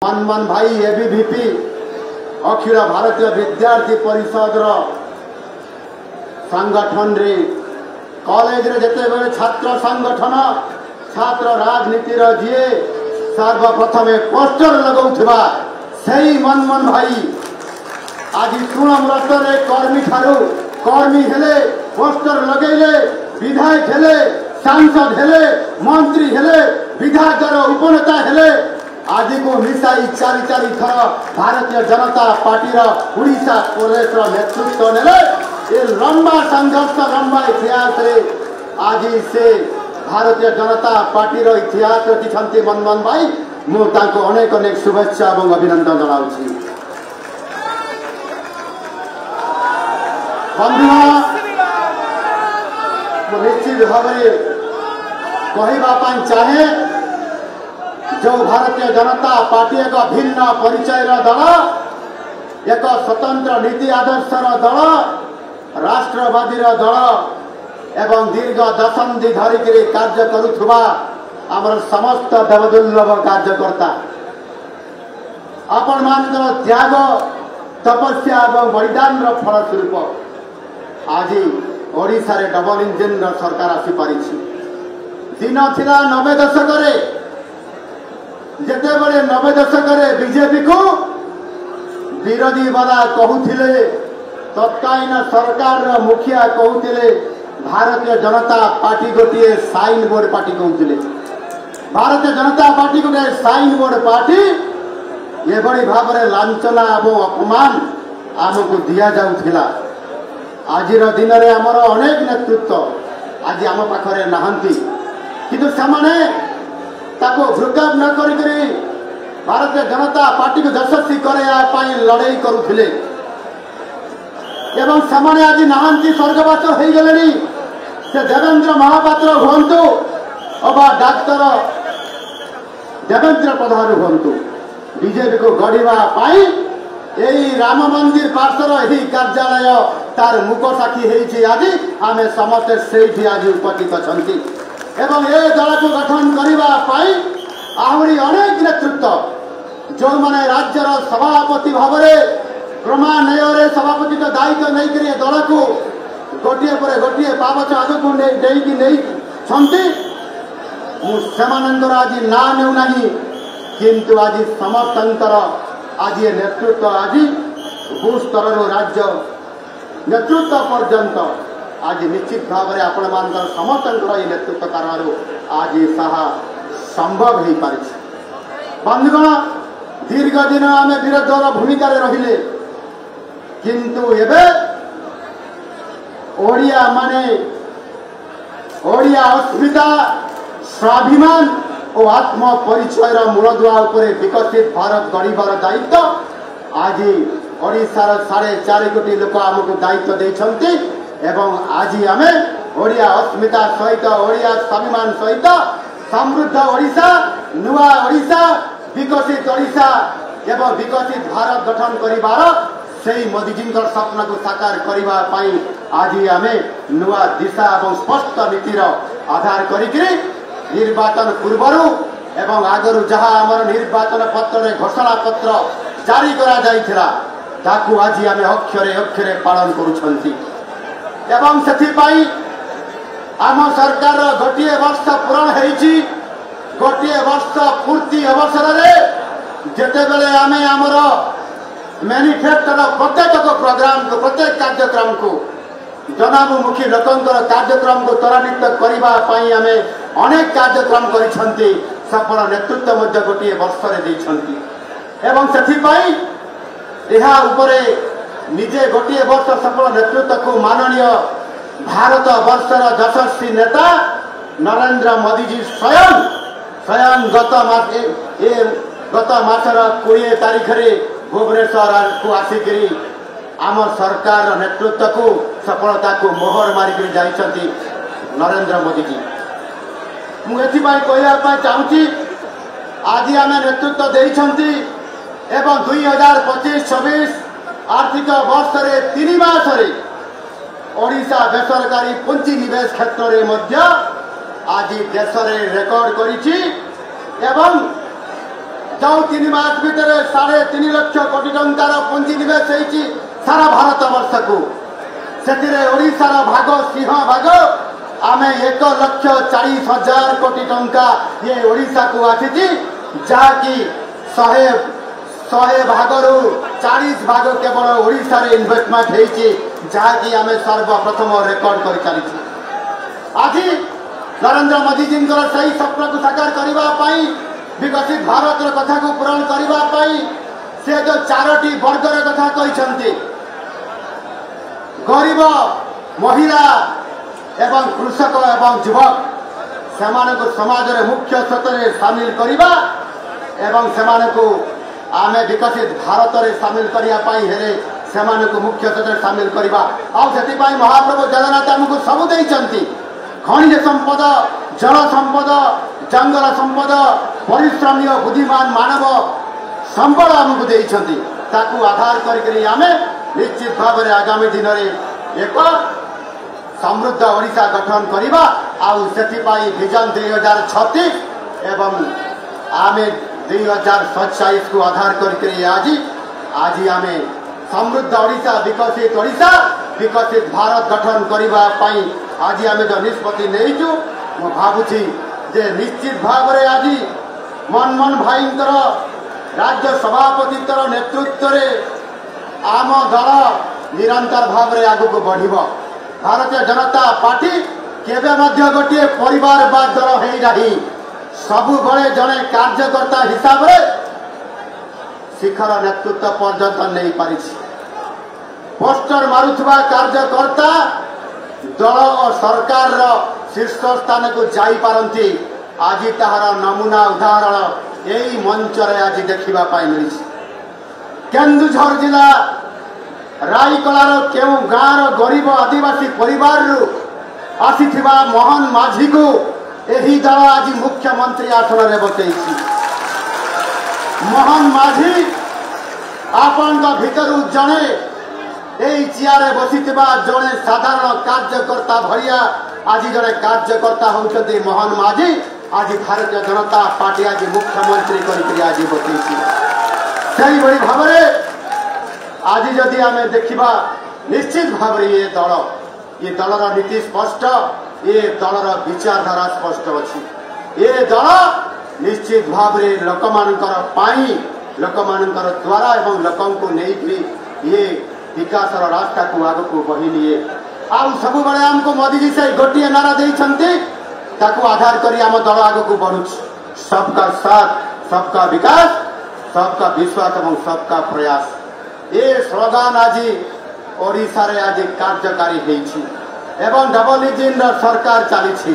मनमोहन भाई एबीवीपी अखिल भारतीय विद्यार्थी परिषद संगठन रे कॉलेज रे जते बेले छात्र संगठन छात्र राजनीति जी सर्वप्रथम पोस्टर लगाउथिबा सही मनमोहन भाई आज तृणमूल स्तर कर्मी ठारू कर्मी हेले पोस्टर लगेले विधायक हेले सांसद हेले मंत्री हेले विधायक उपनेता हेले आज को मिसाई चारि चारि थर भारतीय जनता पार्टी उड़ीसा प्रदेश नेतृत्व नेले ये लंबा संघर्ष लंबा इतिहास रे आज से भारतीय जनता पार्टी इतिहास रखिछंती मनमोहन भाई मु तांको अनेक अनेक शुभेच्छा और अभिनंदन जनाउछि। बंधुगण निश्चित भाव कहवाई चाहे जो भारतीय जनता पार्टी एक भिन्न परिचय दल एक स्वतंत्र नीति आदर्शर दल राष्ट्रवादी दल एवं दीर्घ दशंधि धरिक कार्य करुवा आमर समस्त देवदुर्लभ कार्यकर्ता आपण मान त्याग तपस्या और बलिदान फलस्वरूप आज ओडिशा रे डबल इंजिन सरकार आसीपारी दिन थिला 90 दशक जिते बड़े 90 दशक बीजेपी को विरोधी वाला कहूथिले तत्कालीन सरकार मुखिया कहूथिले भारतीय जनता पार्टी गोटे sign board party कहूथिले Bharatiya Janata party गोटे साइन बोर्ड पार्टी ये बड़ी भाव में लांछना और अपमान आमको दि जाऊला। आज दिन में आमर अनेक नेतृत्व आज आम पाखे नहांती किंतु से भ्रुकाप न करी भारतीय जनता पार्टी को यशस्वी कराई लड़ाई करुले एवं से आज नहांती स्वर्गवास हो गले से देवेंद्र महापात्र हूँ अबा डाक्तर देवेंद्र प्रधान हूँ बीजेपी को गढ़ाई यही राम मंदिर पार्श्वर यही कार्यालय तार मुख साक्षी होती आज आम समस्ते से आज उपस्थित अच्छा एवं ये दल को गठन करने आहरी अनेक नेतृत्व जो मैंने राज्यर सभापति भाव में क्रमान्वय सभापति दायित्व नहीं दल को गोटे पर गोटे पावच आग को नहीं आज ना नेउना किंतु आज समस्त आज ये नेतृत्व आज भू स्तर राज्य नेतृत्व पर्यंत आज निश्चित भाव में आपण मान समस्त ये नेतृत्व कारण आज साहा संभव हो पारि। बंधुगण दीर्घ दिन आम विरोधर भूमिका रहिले किंतु एबे ओडिया माने ओडिया अस्मिता स्वाभिमान और आत्म परिचय मूलदुआ विकसित भारत गढ़ार दायित्व आज ओडिशार 4.5 कोटी लोक आमको दायित्व देते एवं आज आम ओडिया अस्मिता सहित ओडिया स्वाभिमान सहित समृद्ध ओडिशा नुआ ओडिशा विकसित ओडिशा एवं विकसित भारत गठन करिवार से मोदीजी स्वप्न को साकार करने आज आम नुआ दिशा और स्पष्ट नीतिर आधार करी निर्वाचन पूर्वर एवं आगरू जहाँ आमर निर्वाचन पत्र घोषणा पत्र जारी करा जाइथिला ताकू आज आम अक्षरे अक्षरे पालन करुछंती एवं सेथिपाई आम सरकार गोटे वर्ष पूरण होईची गोटे वर्ष पूर्ति अवसर में जेतेबेले आम आमर मैनिफेस्टोर प्रत्येक प्रोग्राम को प्रत्येक कार्यक्रम को जनामुखी लोकंकर कार्यक्रम को त्वरान्वित करने आम अनेक कार्यक्रम करिछंती सफल नेतृत्व मध्य गोटे वर्ष एवं सेथिपाई यहा उपरे निजे गोटे वर्ष सफल नेतृत्व को माननीय भारत वर्षर यशस्वी नेता नरेंद्र मोदी जी स्वयं गत मासर 20 तारीख भुवनेश्वर को आसिक आम सरकार नेतृत्व को सफलता को मोहर मारिक जाइछंती नरेंद्र मोदी जी। मुझे कहवाई चाहूँगी आज आम नेतृत्व देइछंती एवं 2025-26 आर्थिक वर्ष 3 मास ओडिशा बेसरकारी पुंजी निवेश क्षेत्र में मध्य आज देश में रेकर्ड करिछि एवं जो 3 मास भितर 3.5 लाख कोटी टंकार पुंजीनिवेश होती सारा भारत वर्ष को से ओडिशार भाग सिंह भाग आमे 1,40,000 कोटी टंका ये ओडिशा को आसी जहाँकि 100 भागरू 40 भाग केवल ओडिशा रे इन्वेस्टमेंट होती जहाँकि आमे सर्वप्रथम रेकर्ड कर चली आज नरेंद्र मोदी जी सही स्वप्न को साकार करने विकसित भारत कथा को पूरण करने से जो 4टी वर्गर कथा कहते गरीब महिला एवं कृषक एवं युवक से समाज रे मुख्य स्रोत सामिल करवा एवं से आमे विकसित भारत रे सामिल करने से मुख्य स्रोत सामिल करवा आउे महाप्रभु जगन्नाथ आमको सबू देइचंती खनिज संपद जल संपद जंगल संपद परिश्रमी बुद्धिमान मानव संबल आमको देइचंती ताकू आधार करके आमे निश्चित भाव में आगामी दिन में एक समृद्ध ओडिशा गठन करवा विजन 2036 एवं आमे 2047 को आधार करके आज आमे समृद्ध ओडिशा विकसित भारत गठन करने आज आम जो निष्पत्ति नहीं भावुची जे निश्चित भाव में आज मनमोहन भाई राज्य सभापति नेतृत्व में आम दल निरंतर भाव में आग को बढ़ भारतीय जनता पार्टी केवे मध्य गोटे परिवारवाद दल है नहीं सबु बड़े जड़े कार्यकर्ता हिसाब से शिखर नेतृत्व पर्यंत नहीं पारी पोस्टर मारुवा कार्यकर्ता दल और सरकार शीर्ष स्थान को जाई पारंती आज ताहार नमूना उदाहरण यही मंच रे आज देखा मिली केन्दुझर जिला राईकलार केउ गाँव गरीब आदिवासी परिवार आसीथिबा मोहन माझी को यही दल आज मुख्यमंत्री आसन में बसई मोहन माझी आपण भितर जड़े यही चेयर बसी जड़े साधारण कार्यकर्ता भरिया आज जड़े कार्यकर्ता होती मोहन माझी आज भारतीय जनता पार्टी आज मुख्यमंत्री आज बसई भाव आज जदि आम देखा निश्चित भाव ये दलर नीति स्पष्ट ये दलर विचारधारा स्पष्ट अच्छी ये दल निश्चित भाव में लोक द्वारा एवं लोकों को नहीं ये विकास रास्ता को आग को बढ़ी निए आउ सब बड़े आमको मोदी जी से गोटे नारा देते आधार कर आम दल आग को बढ़ु सबका साथ सबका विकास सबका विश्वास और सबका प्रयास ये स्लोगान आज ओडिशा रे आज कार्यकारी होइछि एवं डबल इंजिन सरकार चली।